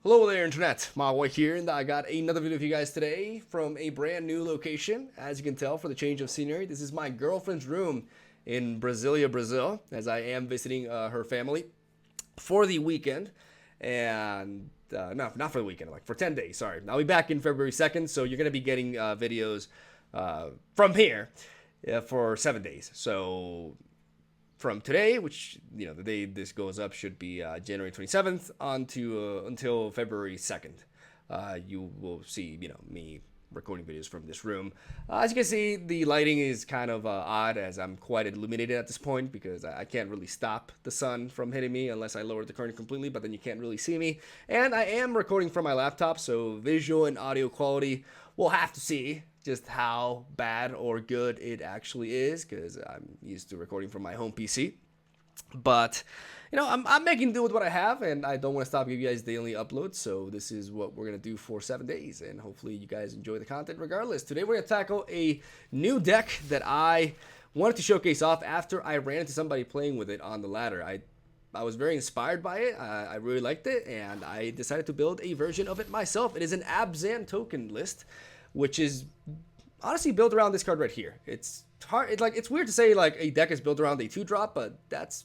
Hello there, Internet. Mogwai here, and I got another video for you guys today from a brand new location. As you can tell, for the change of scenery, this is my girlfriend's room in Brasilia, Brazil, as I am visiting her family for the weekend. And no, not for the weekend, like for 10 days, sorry. I'll be back in February 2nd, so you're going to be getting videos from here for 7 days. So from today, which the day this goes up should be January 27th, on to until February 2nd. You will see me recording videos from this room. As you can see, the lighting is kind of odd, as I'm quite illuminated at this point because I can't really stop the sun from hitting me unless I lower the curtain completely, but then you can't really see me. And I am recording from my laptop, so visual and audio quality, we'll have to see just how bad or good it actually is, because I'm used to recording from my home PC. But I'm making do with what I have, and I don't want to stop giving you guys daily uploads. So this is what we're gonna do for 7 days, and hopefully you guys enjoy the content regardless. Today we're gonna tackle a new deck that I wanted to showcase off after I ran into somebody playing with it on the ladder. I was very inspired by it. I really liked it, and I decided to build a version of it myself. It is an Abzan token list, which is honestly built around this card right here. It's hard. It's weird to say like a deck is built around a 2-drop, but that's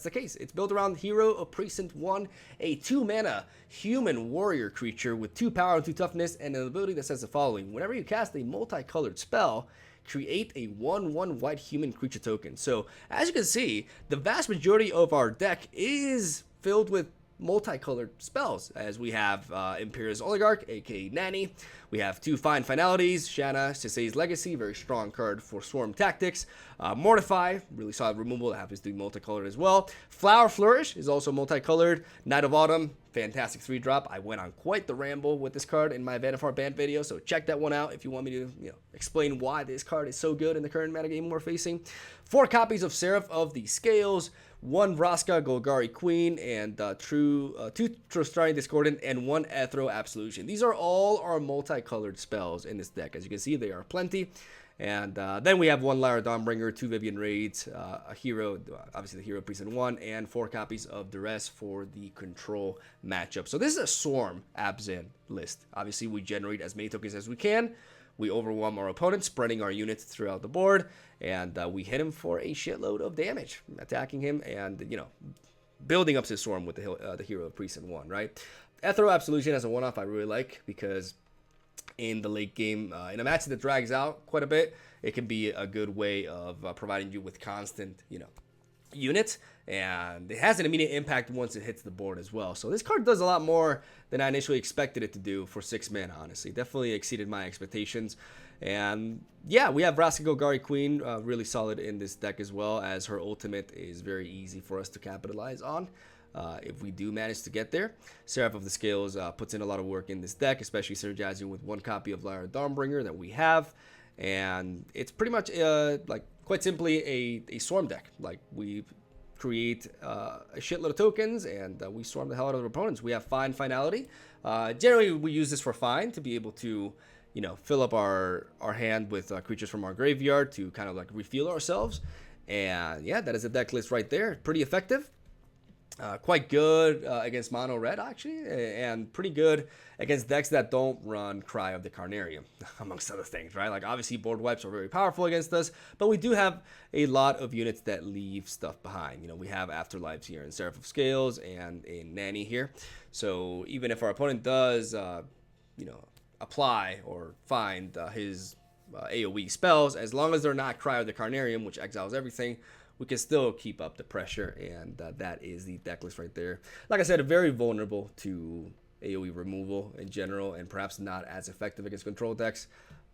the case. It's built around Hero of Precinct 1, a 2-mana human warrior creature with 2 power and 2 toughness, and an ability that says the following: whenever you cast a multicolored spell, create a 1/1 white human creature token. So as you can see, the vast majority of our deck is filled with multicolored spells, as we have Imperious Oligarch, aka Nanny. We have 2 Fine Finalities, Shanna, Sisei's Legacy, very strong card for Swarm Tactics. Mortify, really solid removal that happens to be multicolored as well. Flower Flourish is also multicolored. Knight of Autumn, fantastic 3-drop. I went on quite the ramble with this card in my Vanifar Band video, so check that one out if you want me to explain why this card is so good in the current metagame we're facing. 4 copies of Seraph of the Scales, 1 Vraska Golgari Queen, and 2 Trostrani Discordant, and 1 Ethro Absolution. These are all our multicolored spells in this deck. As you can see, they are plenty. And then we have 1 Lyra Dawnbringer, 2 Vivian Raids, a hero, obviously the Hero Precinct 1, and 4 copies of Duress for the control matchup. So this is a Swarm Abzan list. Obviously, we generate as many tokens as we can. We overwhelm our opponent, spreading our units throughout the board, and we hit him for a shitload of damage, attacking him and, building up his Swarm with the Hero of Precinct 1, right? Ethro Absolution as a one-off I really like, because in the late game, in a match that drags out quite a bit, it can be a good way of providing you with constant, units, and it has an immediate impact once it hits the board as well. So this card does a lot more than I initially expected it to do for 6 mana, honestly. Definitely exceeded my expectations. And yeah, we have Vraska Golgari Queen, really solid in this deck as well, as her ultimate is very easy for us to capitalize on. If we do manage to get there. Seraph of the Scales puts in a lot of work in this deck, especially synergizing with 1 copy of Lyra Dawnbringer that we have. And it's pretty much quite simply a swarm deck. Like, we create a shitload of tokens, and we swarm the hell out of our opponents. We have Fine Finality. Generally, we use this for Fine to be able to, fill up our hand with creatures from our graveyard to kind of like refuel ourselves. And yeah, that is a deck list right there. Pretty effective. Quite good against mono red, actually, and pretty good against decks that don't run Cry of the Carnarium, amongst other things, right? Like, obviously board wipes are very powerful against us, but we do have a lot of units that leave stuff behind. We have Afterlives here in Seraph of Scales and in Nanny here. So even if our opponent does apply or find his AoE spells, as long as they're not Cry of the Carnarium, which exiles everything, we can still keep up the pressure, and that is the deck list right there. Like I said, very vulnerable to AoE removal in general, and perhaps not as effective against control decks,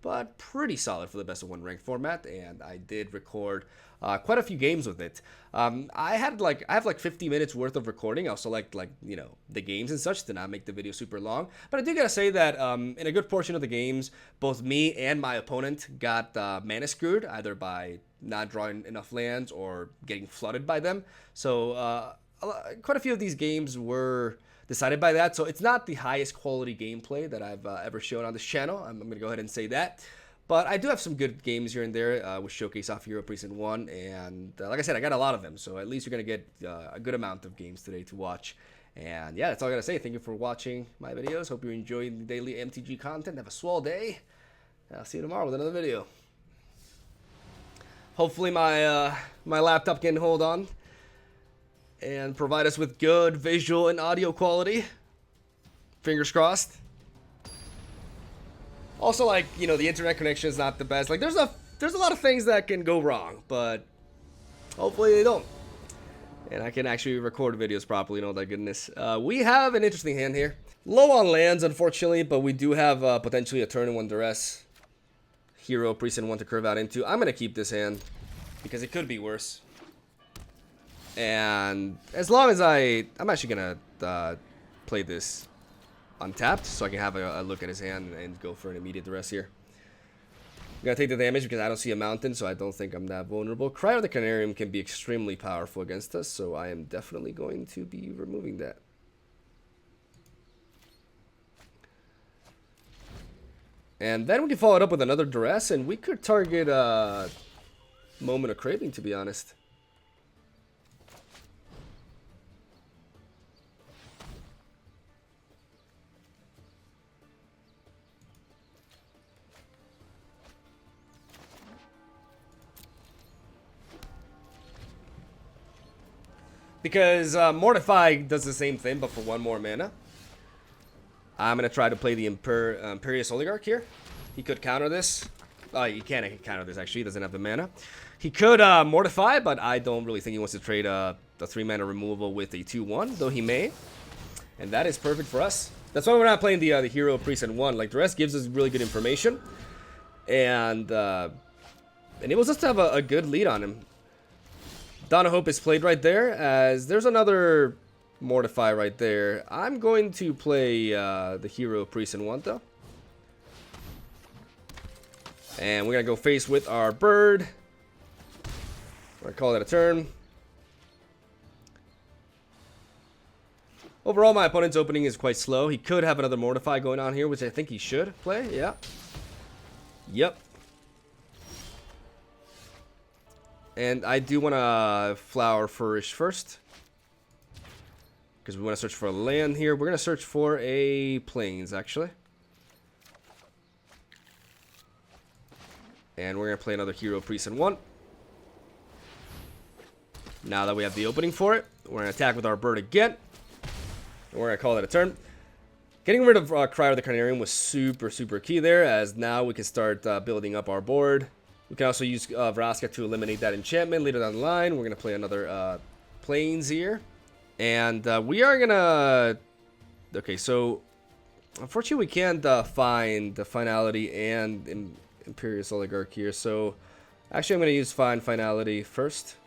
but pretty solid for the best of 1 ranked format. And I did record quite a few games with it. I have like 50 minutes worth of recording. I also like the games and such to not make the video super long. But I do gotta say that in a good portion of the games, both me and my opponent got mana screwed, either by not drawing enough lands or getting flooded by them. So quite a few of these games were decided by that. So it's not the highest quality gameplay that I've ever shown on this channel. I'm going to go ahead and say that. But I do have some good games here and there with Showcase off Hero Precinct 1. And like I said, I got a lot of them. So at least you're going to get a good amount of games today to watch And yeah, that's all I gotta say. Thank you for watching my videos. Hope you're enjoying the daily MTG content. Have a swell day. I'll see you tomorrow with another video. Hopefully my my laptop can hold on and provide us with good visual and audio quality. Fingers crossed. Also, like, you know, the internet connection is not the best. Like, there's a lot of things that can go wrong, but hopefully they don't. And I can actually record videos properly and all that goodness. We have an interesting hand here. Low on lands, unfortunately, but we do have potentially a turn in 1 duress. Hero, Precinct 1 to curve out into. I'm going to keep this hand because it could be worse. And as long as I'm actually going to play this untapped so I can have a look at his hand and go for an immediate duress here. I'm going to take the damage because I don't see a mountain, so I don't think I'm that vulnerable. Cryo the Canarium can be extremely powerful against us, so I am definitely going to be removing that. And then we can follow it up with another duress, and we could target Moment of Craving, to be honest. Because Mortify does the same thing, but for 1 more mana. I'm going to try to play the Imperious Oligarch here. He could counter this. Oh, he can't counter this, actually. He doesn't have the mana. He could Mortify, but I don't really think he wants to trade the 3-mana removal with a 2-1, though he may. And that is perfect for us. That's why we're not playing the Hero, Precinct 1. Like, the rest gives us really good information. And enables us to have a good lead on him. Dawn of Hope is played right there, as there's another Mortify right there. I'm going to play the Hero Precinct 1 though. And we're going to go face with our bird. We're going to call that a turn. Overall, my opponent's opening is quite slow. He could have another Mortify going on here, which I think he should play. Yeah. Yep. And I do want to Flower Flourish first, because we want to search for a land here. We're going to search for a Plains, actually. And we're going to play another Hero Precinct 1. Now that we have the opening for it, we're going to attack with our bird again. And we're going to call it a turn. Getting rid of Cryo the Carnarium was super, super key there, as now we can start building up our board. We can also use Vraska to eliminate that enchantment later down the line. We're going to play another Plains here. And we are going to... Okay, so... Unfortunately, we can't find the Finality and Imperious Oligarch here. So, actually, I'm going to use Find Finality first.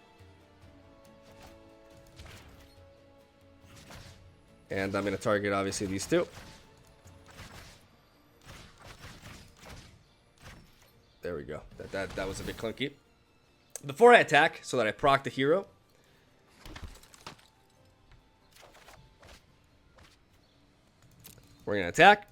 And I'm going to target, obviously, these two. There we go. That was a bit clunky. Before I attack, so that I proc the hero. We're going to attack.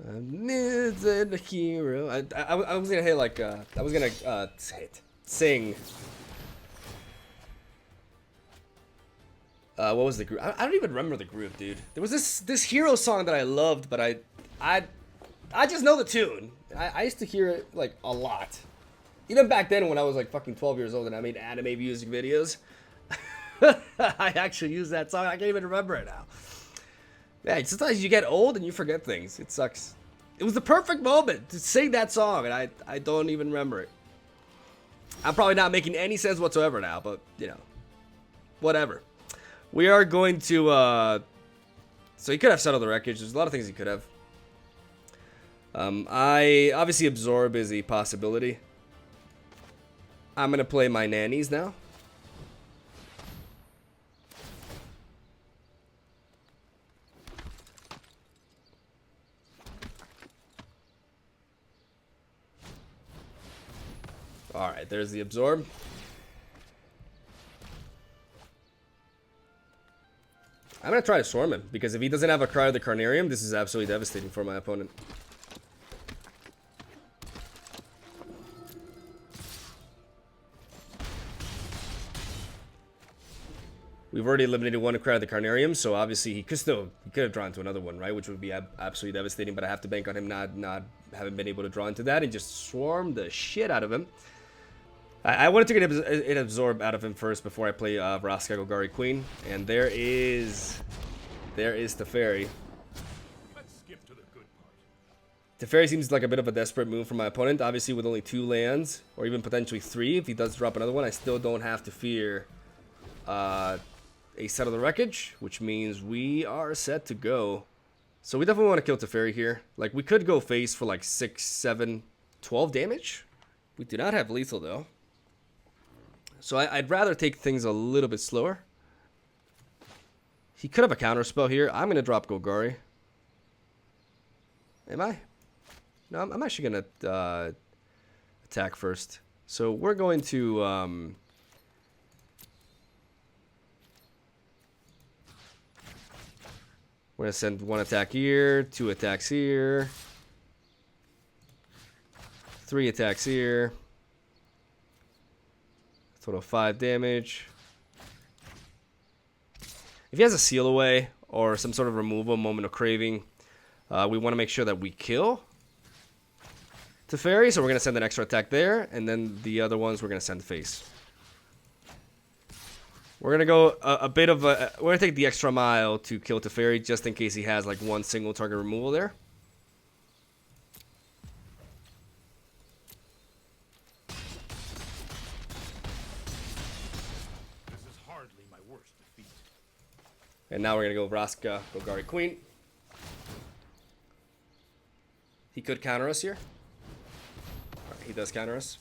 The hero. I was going to hit like, I was going to sing. What was the group? I don't even remember the group, dude. There was this hero song that I loved, but I just know the tune. I used to hear it like a lot. Even back then when I was like fucking 12 years old and I made anime music videos. I actually used that song. I can't even remember it now. Yeah, sometimes you get old and you forget things. It sucks. It was the perfect moment to sing that song, and I don't even remember it. I'm probably not making any sense whatsoever now, but, you know, whatever. We are going to, so he could have settled the wreckage. There's a lot of things he could have. Obviously Absorb is a possibility. I'm going to play my nannies now. Alright, there's the Absorb. I'm going to try to Swarm him, because if he doesn't have a Cry of the Carnarium, this is absolutely devastating for my opponent. We've already eliminated one card of the Carnarium, so obviously he could have drawn into another one, right? Which would be absolutely devastating, but I have to bank on him not having been able to draw into that and just swarm the shit out of him. I wanted to get it absorbed out of him first before I play Vraska Golgari Queen, and there is Teferi. Teferi seems like a bit of a desperate move for my opponent. Obviously, with only 2 lands, or even potentially 3, if he does drop another one, I still don't have to fear a Set of the Wreckage, which means we are set to go. So we definitely want to kill Teferi here. Like, we could go face for like 6, 7, 12 damage. We do not have lethal, though. So I'd rather take things a little bit slower. He could have a counter spell here. I'm going to drop Golgari. Am I? No, I'm actually going to attack first. So we're going to... we're going to send 1 attack here, 2 attacks here, 3 attacks here. Total 5 damage. If he has a seal away or some sort of removal, moment of craving, we want to make sure that we kill Teferi, so we're going to send an extra attack there, and then the other ones we're going to send face. We're going to go we're going to take the extra mile to kill Teferi just in case he has like 1 single target removal there. And now we're going to go Vraska Golgari Queen. He could counter us here. Alright, he does counter us.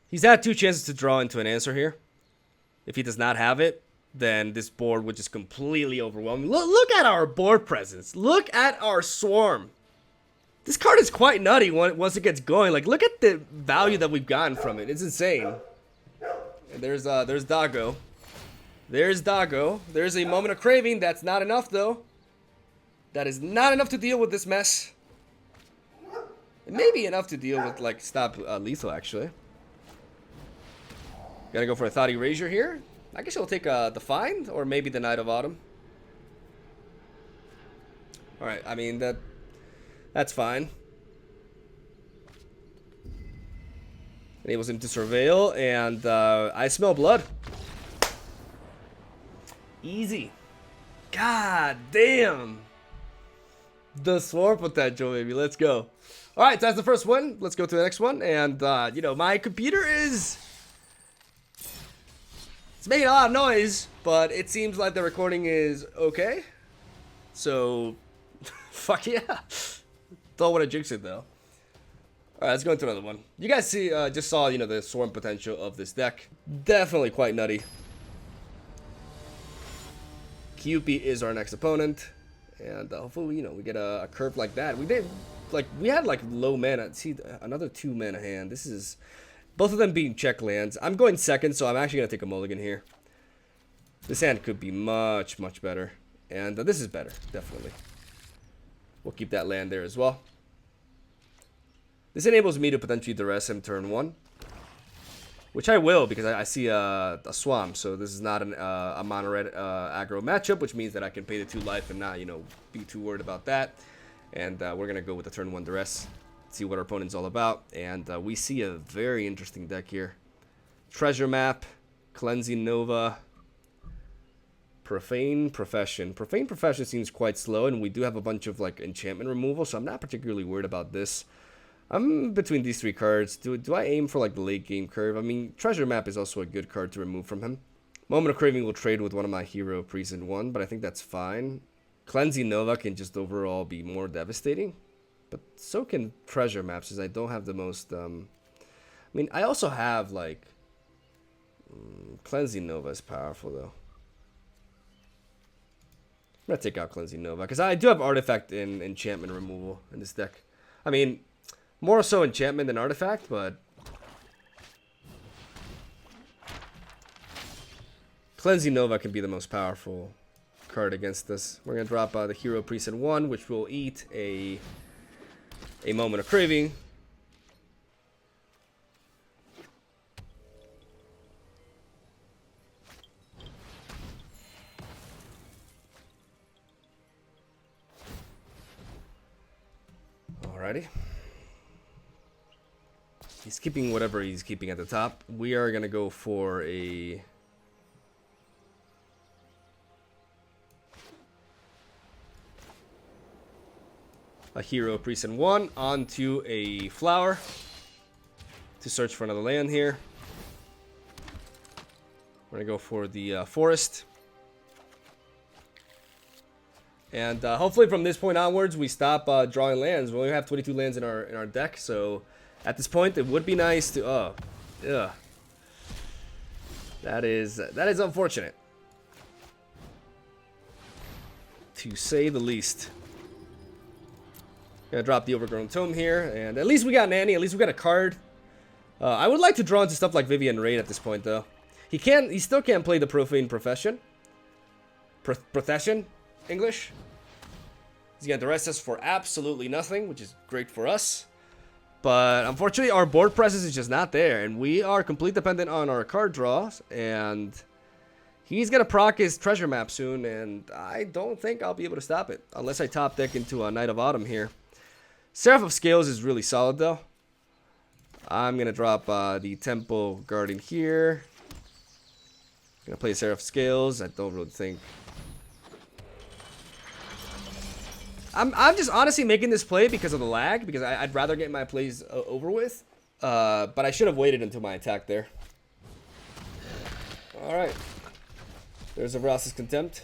He's had 2 chances to draw into an answer here. If he does not have it, then this board would just completely overwhelm me. Look at our board presence. Look at our swarm. This card is quite nutty once it gets going. Like, look at the value that we've gotten from it. It's insane. And there's Dago. There's Dago. There's a moment of craving. That's not enough, though. That is not enough to deal with this mess. It may be enough to deal with, like, stop lethal, actually. Gotta go for a Thought Erasure here. I guess he'll take the Find, or maybe the Night of Autumn. Alright, I mean, that's fine. Enables him to surveil, and I smell blood. Easy. God damn. The swarm potential, baby. Let's go. Alright, so that's the first one. Let's go to the next one. And, you know, my computer is... it's making a lot of noise, but it seems like the recording is okay. So, fuck yeah. Don't want to jinx it, though. Alright, let's go into another one. You guys just saw, you know, the swarm potential of this deck. Definitely quite nutty. Kyupi is our next opponent. And hopefully, you know, we get a curve like that. We had, like, low mana. See, another 2 mana hand. This is... both of them being check lands. I'm going second, so I'm actually going to take a mulligan here. This hand could be much, much better. And this is better, definitely. We'll keep that land there as well. This enables me to potentially duress him turn 1. Which I will, because I see a swamp. So this is not a mono red aggro matchup, which means that I can pay the 2 life and not, you know, be too worried about that. And we're going to go with the turn 1 duress. See what our opponent's all about. And we see a very interesting deck here. Treasure Map, Cleansing Nova, Profane Profession. Profane Profession seems quite slow, and we do have a bunch of like enchantment removal, so I'm not particularly worried about this. I'm between these 3 cards. Do I aim for like the late game curve? I mean, Treasure Map is also a good card to remove from him. Moment of Craving will trade with one of my hero Precinct 1, but I think that's fine. Cleansing Nova can just overall be more devastating. But so can Treasure Maps, as I don't have the most... I mean, I also have, like... Cleansing Nova is powerful, though. I'm going to take out Cleansing Nova, because I do have Artifact and Enchantment removal in this deck. I mean, more so Enchantment than Artifact, but... Cleansing Nova can be the most powerful card against this. We're going to drop the Hero Precinct 1, which will eat a Moment of Craving. Alrighty. He's keeping whatever he's keeping at the top. We are gonna go for a hero Precinct 1 onto a flower to search for another land here. We're gonna go for the forest. And hopefully from this point onwards we stop drawing lands. We only have 22 lands in our deck, so at this point it would be nice to that is unfortunate, to say the least. Gonna drop the Overgrown Tome here, and at least we got Nanny, at least we got a card. I would like to draw into stuff like Vivian Raid at this point though. He still can't play the Profane Profession. Profession? English. He's gonna arrest us for absolutely nothing, which is great for us. But unfortunately, our board presence is just not there, and we are completely dependent on our card draws. And he's gonna proc his treasure map soon, and I don't think I'll be able to stop it unless I top deck into a Knight of Autumn here. Seraph of Scales is really solid though. I'm gonna drop the Temple Guardian here. Gonna play Seraph of Scales. I don't really think. I'm just honestly making this play because of the lag, because I'd rather get my plays over with. But I should have waited until my attack there. Alright. There's a Vrasa's Contempt.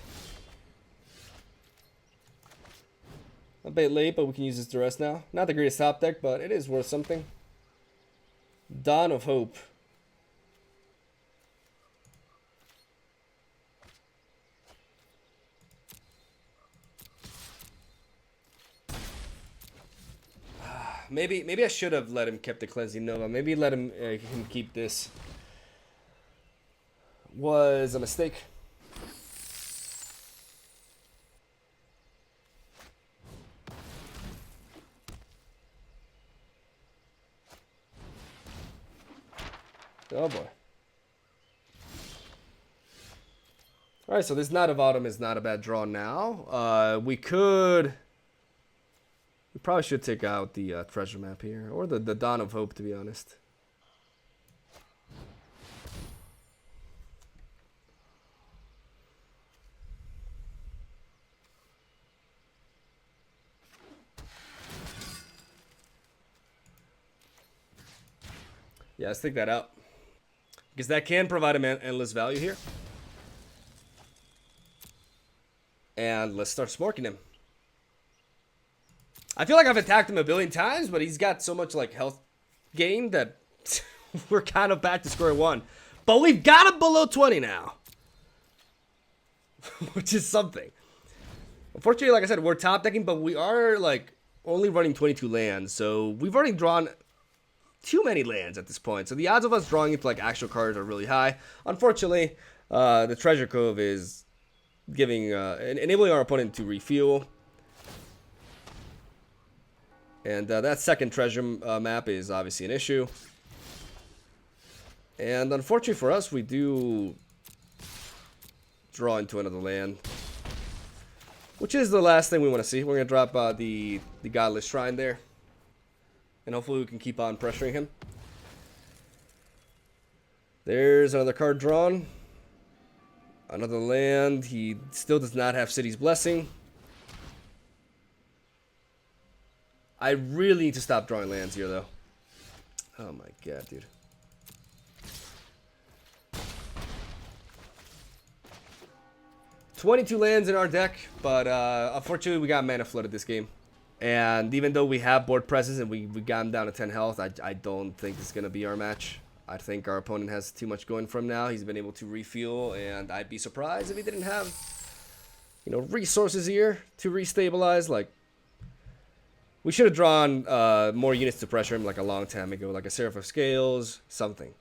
A bit late, but we can use this duress now. Not the greatest top deck, but it is worth something. Dawn of Hope. Maybe I should have let him keep the Cleansing Nova. Maybe let him keep this. Was a mistake. Oh boy. Alright, so this Knight of Autumn is not a bad draw now. We probably should take out the treasure map here, or the Dawn of Hope, to be honest. Yeah, let's take that out, because that can provide him endless value here. And let's start smoking him. I feel like I've attacked him a billion times, but he's got so much like health gain that we're kind of back to square one. But we've got him below 20 now, which is something. Unfortunately, like I said, we're top decking, but we are like only running 22 lands, so we've already drawn too many lands at this point. So the odds of us drawing into like actual cards are really high. Unfortunately, the Treasure Cove is giving enabling our opponent to refuel. And that second treasure map is obviously an issue. And unfortunately for us, we do draw into another land, which is the last thing we want to see. We're going to drop the Godless Shrine there. And hopefully we can keep on pressuring him. There's another card drawn. Another land. He still does not have City's Blessing. I really need to stop drawing lands here, though. Oh my god, dude. "22 lands in our deck, but unfortunately we got mana flooded this game. And even though we have board presence and we got him down to 10 health, I don't think this is going to be our match. I think our opponent has too much going for him now. He's been able to refuel, and I'd be surprised if he didn't have, you know, resources here to restabilize. Like, we should have drawn more units to pressure him like a long time ago, like a Seraph of Scales, something.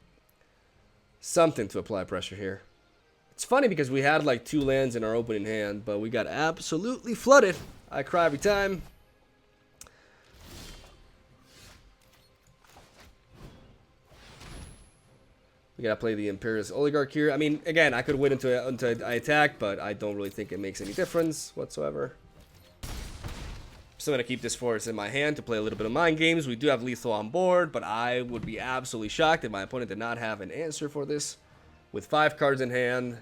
Something to apply pressure here. It's funny because we had like 2 lands in our opening hand, but we got absolutely flooded. I cry every time. We gotta play the Imperious Oligarch here. I mean, again, I could wait until I attack, but I don't really think it makes any difference whatsoever. still going to keep this forest in my hand to play a little bit of mind games. We do have lethal on board, but I would be absolutely shocked if my opponent did not have an answer for this. With 5 cards in hand,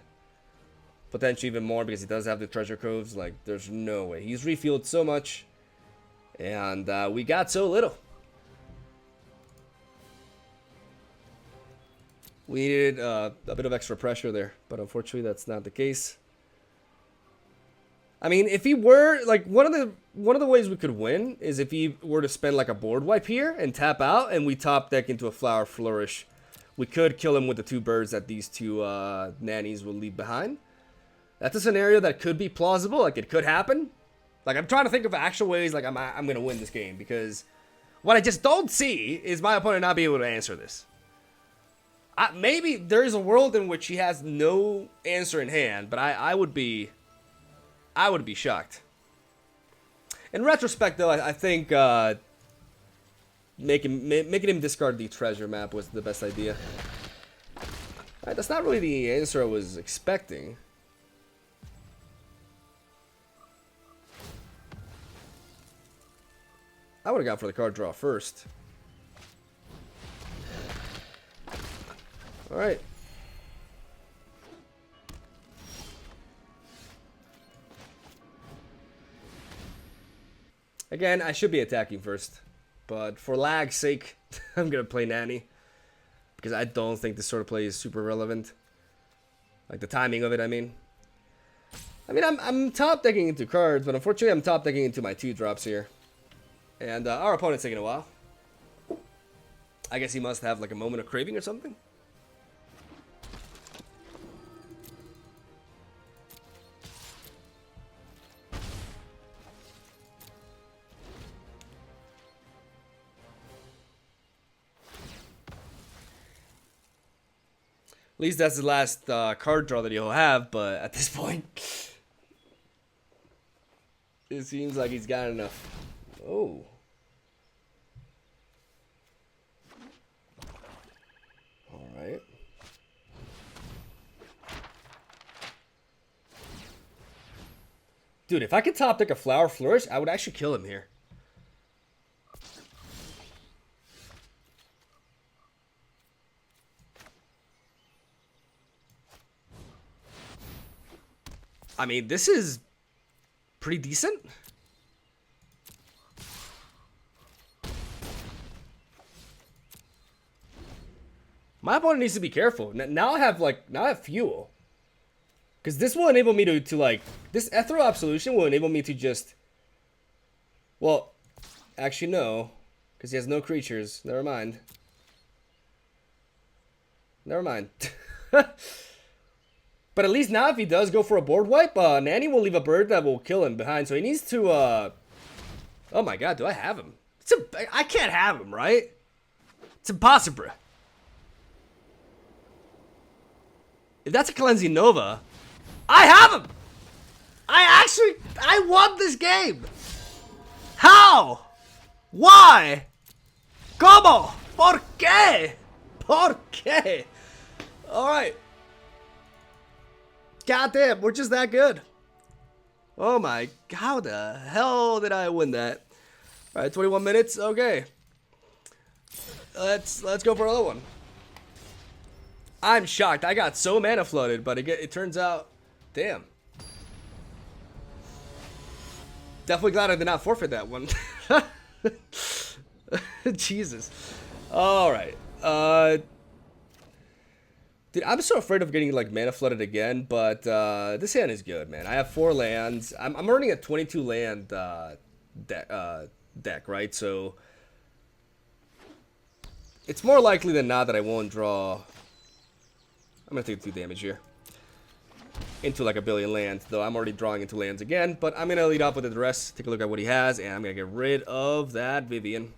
potentially even more because he does have the treasure coves. Like, there's no way. He's refueled so much, and we got so little. We needed a bit of extra pressure there, but unfortunately that's not the case. I mean, if he were, like, one of the ways we could win is if he were to spend like a board wipe here and tap out, and we top deck into a Flower Flourish. We could kill him with the 2 birds that these 2 nannies will leave behind. That's a scenario that could be plausible. Like, it could happen. Like, I'm trying to think of actual ways like I'm gonna win this game, because what I just don't see is my opponent not be able to answer this. Maybe there is a world in which he has no answer in hand, but I would be shocked. In retrospect, though, I think making him discard the treasure map was the best idea. Alright, that's not really the answer I was expecting. I would have gone for the card draw first. Alright. Again, I should be attacking first, but for lag's sake, I'm going to play Nanny, because I don't think this sort of play is super relevant. Like, the timing of it, I mean. I'm top decking into cards, but unfortunately I'm top decking into my 2 drops here. And our opponent's taking a while. I guess he must have like a moment of craving or something. At least that's the last card draw that he'll have, but at this point, it seems like he's got enough. Oh. Alright. Dude, if I could top deck a Flower Flourish, I would actually kill him here. I mean, this is pretty decent. My opponent needs to be careful. Now I have fuel. Because this will enable me to like, this Ethereal Absolution will enable me to just, well, actually no, because he has no creatures. Never mind. Never mind. But at least now if he does go for a board wipe, Nanny will leave a bird that will kill him behind. So he needs to, oh my god, do I have him? I can't have him, right? It's impossible. If that's a Cleansing Nova, I have him! I won this game! How? Why? ¿Cómo? ¿Por qué? ¿Por qué? Alright. Goddamn, we're just that good. Oh my, how the hell did I win that? Alright, 21 minutes, okay. Let's go for another one. I'm shocked. I got so mana flooded, but it turns out, damn. Definitely glad I did not forfeit that one. Jesus. Alright. Dude, I'm so afraid of getting like mana flooded again, but this hand is good, man. I have 4 lands. I'm running a 22 land deck, right? So it's more likely than not that I won't draw. I'm gonna take 2 damage here into like a billion lands, though I'm already drawing into lands again. But I'm gonna lead off with the rest. Take a look at what he has, and I'm gonna get rid of that Vivian.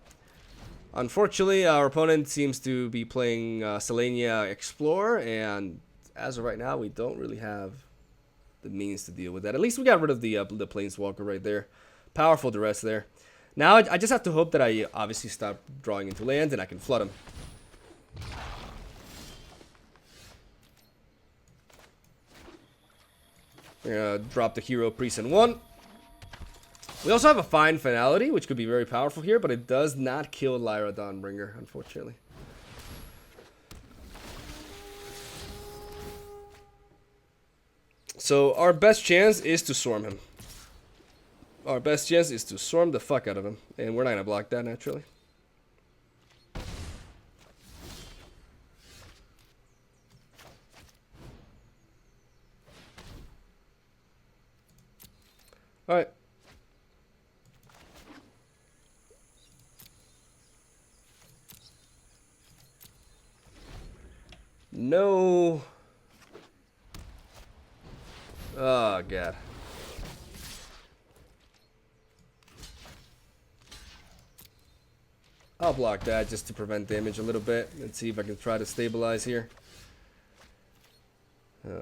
Unfortunately, our opponent seems to be playing Selenia Explorer, and as of right now, we don't really have the means to deal with that. At least we got rid of the Planeswalker right there. Powerful duress there. Now I just have to hope that I obviously stop drawing into lands and I can flood him. We're gonna drop the hero Precinct 1. We also have a Fine Finality, which could be very powerful here, but it does not kill Lyra Dawnbringer, unfortunately. So our best chance is to Swarm him. Our best chance is to Swarm the fuck out of him. And we're not going to block that, naturally. Alright. No. Oh, God. I'll block that just to prevent damage a little bit. Let's see if I can try to stabilize here. I'm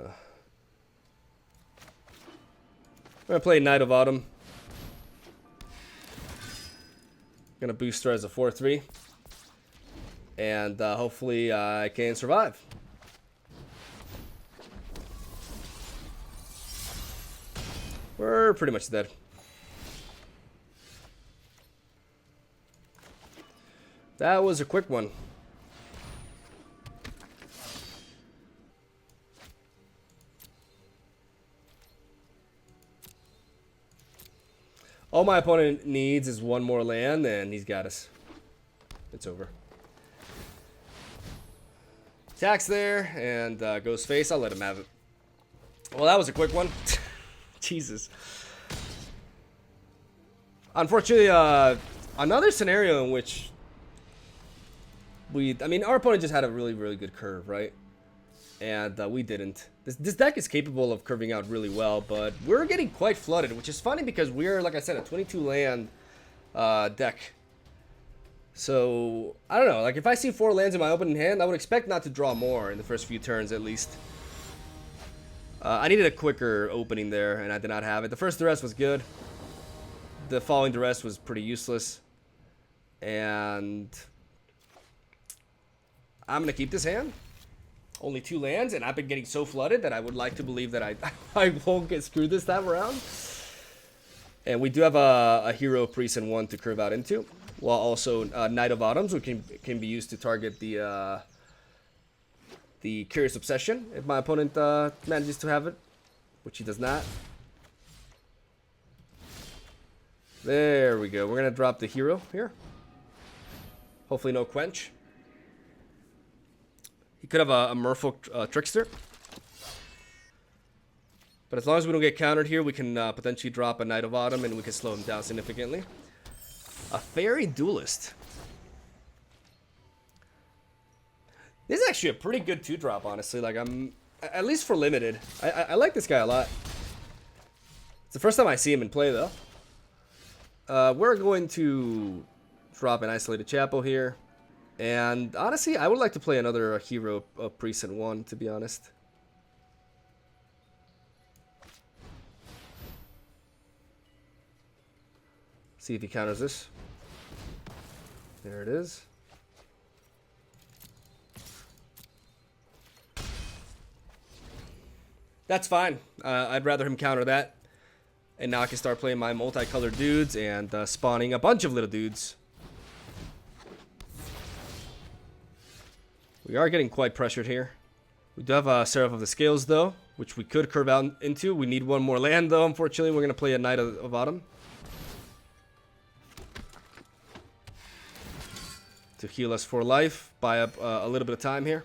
going to play Knight of Autumn. Going to boost her as a 4-3. And hopefully I can survive. We're pretty much dead. That was a quick one. All my opponent needs is one more land, and he's got us. It's over. Attacks there, and goes face. I'll let him have it. Well, that was a quick one. Jesus. Unfortunately, another scenario in which I mean, our opponent just had a really, really good curve, right? And we didn't. This deck is capable of curving out really well, but we're getting quite flooded, which is funny because we're, like I said, a 22 land deck. So, I don't know. Like, if I see 4 lands in my opening hand, I would expect not to draw more in the first few turns, at least. I needed a quicker opening there, and I did not have it. The first duress was good. The following duress was pretty useless. And I'm going to keep this hand. Only 2 lands, and I've been getting so flooded that I would like to believe that I won't get screwed this time around. And we do have a hero Precinct 1 to curve out into, while also Knight of Autumns, which can be used to target the Curious Obsession if my opponent manages to have it, which he does not. There we go. We're gonna drop the hero here. Hopefully no Quench. He could have a Merfolk Trickster. But as long as we don't get countered here, we can potentially drop a Knight of Autumn and we can slow him down significantly. A Fairy Duelist. This is actually a pretty good 2-drop, honestly. Like, at least for limited. I like this guy a lot. It's the first time I see him in play, though. We're going to drop an Isolated Chapel here. And honestly, I would like to play another hero of Precinct 1, to be honest. See if he counters this. There it is. That's fine. I'd rather him counter that. And now I can start playing my multicolored dudes and spawning a bunch of little dudes. We are getting quite pressured here. We do have a Seraph of the Scales, though, which we could curve out into. We need one more land, though. Unfortunately, we're going to play a Knight of Autumn to heal us for life. Buy up a little bit of time here.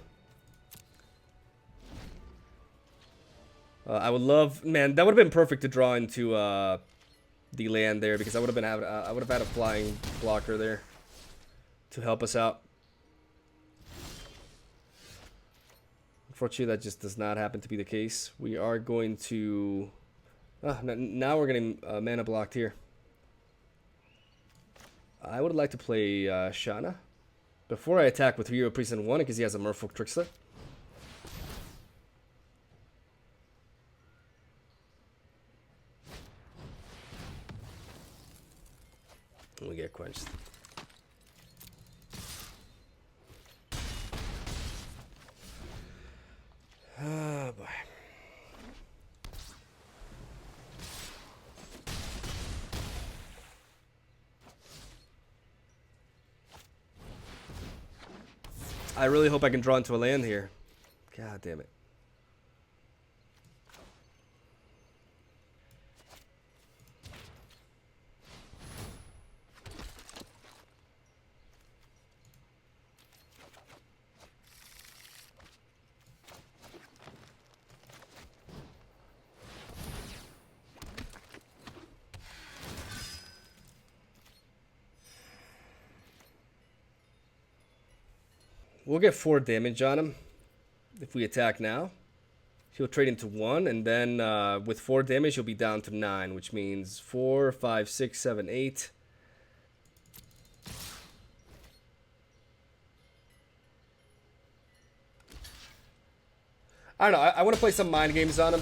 I would love, man, that would have been perfect to draw into the land there, because I would have had a flying blocker there to help us out. Unfortunately, that just does not happen to be the case. We are going to... now we're getting mana blocked here. I would like to play Shana before I attack with Hero Precinct 1, because he has a Merfolk Trickster. And we get quenched. Oh boy. I really hope I can draw into a land here. God damn it. We'll get 4 damage on him if we attack now. He'll trade into 1, and then with 4 damage, he'll be down to 9, which means 4, 5, 6, 7, 8. I don't know. I want to play some mind games on him.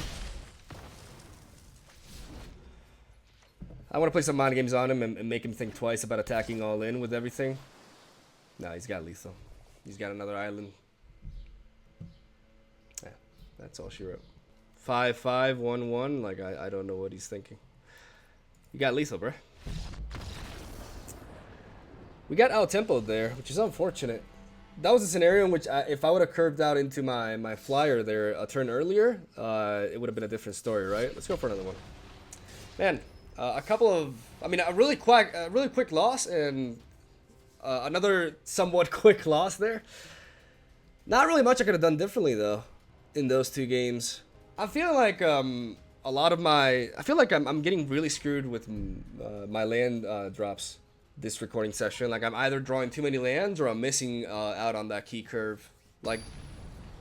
I want to play some mind games on him and make him think twice about attacking all in with everything. No, he's got lethal. He's got another island. Yeah, that's all she wrote. 5, 5, 1, 1. Like, I don't know what he's thinking. You got lethal, bro. We got out-tempoed there, which is unfortunate. That was a scenario in which if I would have curved out into my flyer there a turn earlier, it would have been a different story, right? Let's go for another one. Man, a couple of... I mean, a really quick loss and... another somewhat quick loss there. Not really much I could have done differently, though, in those 2 games. I feel like a lot of my... I feel like I'm getting really screwed with my land drops this recording session. Like, I'm either drawing too many lands or I'm missing out on that key curve. Like,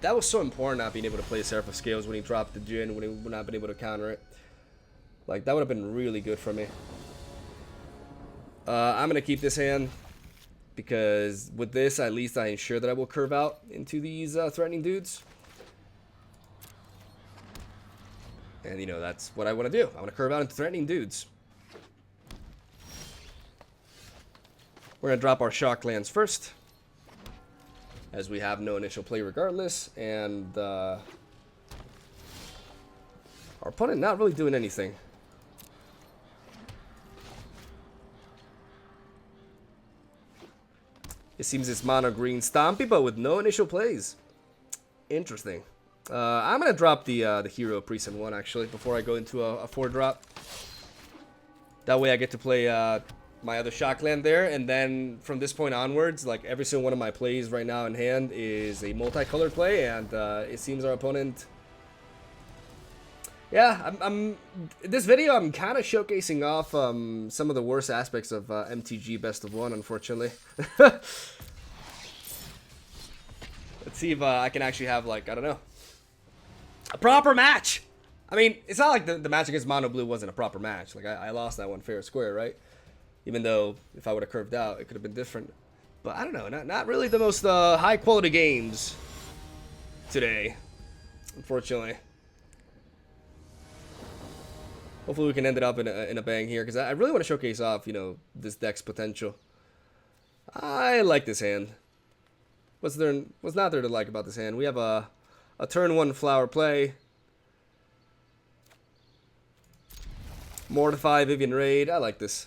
that was so important, not being able to play Seraph of Scales when he dropped the Djinn, when he would not been able to counter it. Like, that would have been really good for me. I'm going to keep this hand, because with this, at least I ensure that I will curve out into these threatening dudes. And, you know, that's what I want to do. I want to curve out into threatening dudes. We're going to drop our shock lands first, as we have no initial play regardless. And our opponent not really doing anything. It seems it's mono green Stompy, but with no initial plays. Interesting. I'm going to drop the hero Precinct 1, actually, before I go into a 4-drop. That way I get to play my other shock land there, and then from this point onwards, like, every single one of my plays right now in hand is a multicolored play, and it seems our opponent... Yeah, I'm this video, I'm kind of showcasing off some of the worst aspects of MTG Best of 1, unfortunately. Let's see if I can actually have, like, I don't know, a proper match. I mean, it's not like the match against Mono Blue wasn't a proper match. Like, I lost that one fair and square, right? Even though if I would have curved out, it could have been different. But I don't know, not really the most high quality games today, unfortunately. Hopefully we can end it up in a bang here, because I really want to showcase off, you know, this deck's potential. I like this hand. What's not there to like about this hand? We have a turn 1 flower play. Mortify, Vivian Raid. I like this.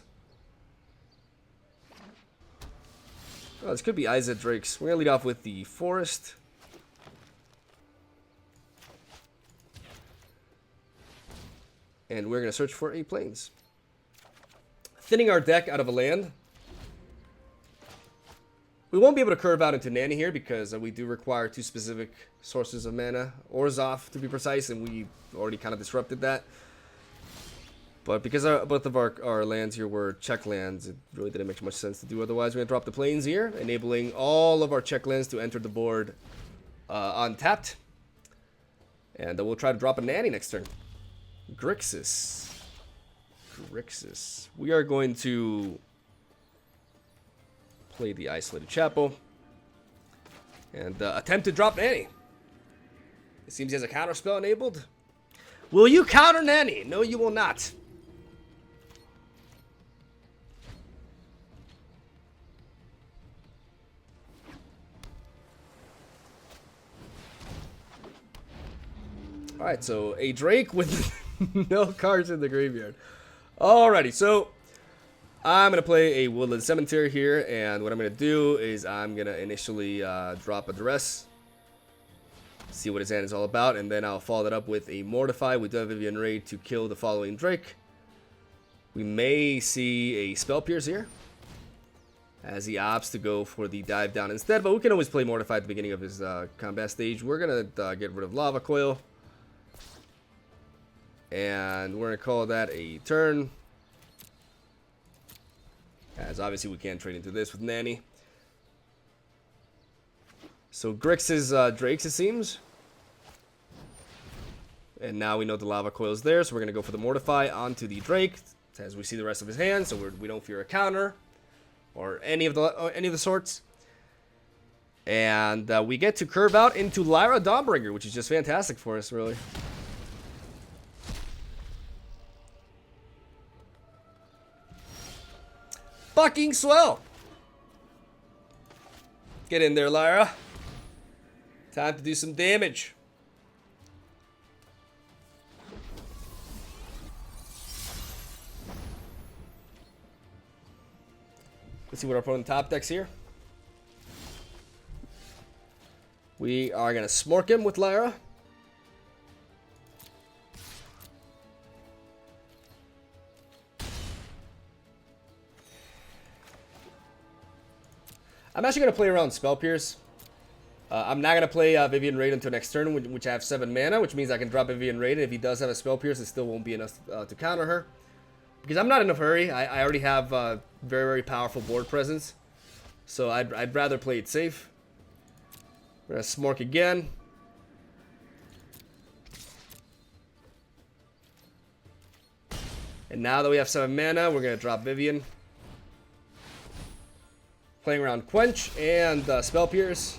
Oh, this could be Izzet Drakes. We're going to lead off with the Forest. And we're going to search for a Plains. Thinning our deck out of a land. We won't be able to curve out into Nanny here, because we do require 2 specific sources of mana. Orzhov, to be precise, and we already kind of disrupted that. But because both of our lands here were check lands, it really didn't make much sense to do otherwise. We're going to drop the Plains here, enabling all of our check lands to enter the board untapped. And we'll try to drop a Nanny next turn. Grixis. We are going to play the Isolated Chapel and attempt to drop Nanny. It seems he has a counter spell enabled. Will you counter Nanny? No, you will not. Alright, so a Drake with no cards in the graveyard. Alrighty, so I'm going to play a Woodland Cemetery here, and what I'm going to do is I'm going to initially drop a Duress, see what his hand is all about, and then I'll follow that up with a Mortify. We do have Vivian Raid to kill the following Drake. We may see a Spell Pierce here, as he opts to go for the dive down instead, but we can always play Mortify at the beginning of his combat stage. We're going to get rid of Lava Coil, and we're going to call that a turn, as obviously we can't trade into this with Nanny. So Grix's Drakes, it seems. And now we know the Lava Coil's there, so we're going to go for the Mortify onto the Drake, as we see the rest of his hand, so we don't fear a counter or any of the sorts. And we get to curve out into Lyra Dawnbringer, which is just fantastic for us, really. Fucking swell! Get in there, Lyra. Time to do some damage. Let's see what our opponent top decks here. We are going to smork him with Lyra. I'm actually going to play around Spell Pierce. I'm not going to play Vivian Raid until next turn, which I have 7 mana, which means I can drop Vivian Raid, and if he does have a Spell Pierce, it still won't be enough to counter her. Because I'm not in a hurry. I already have very, very powerful board presence. So I'd rather play it safe. We're going to smork again. And now that we have 7 mana, we're going to drop Vivian. Playing around Quench and Spell Pierce.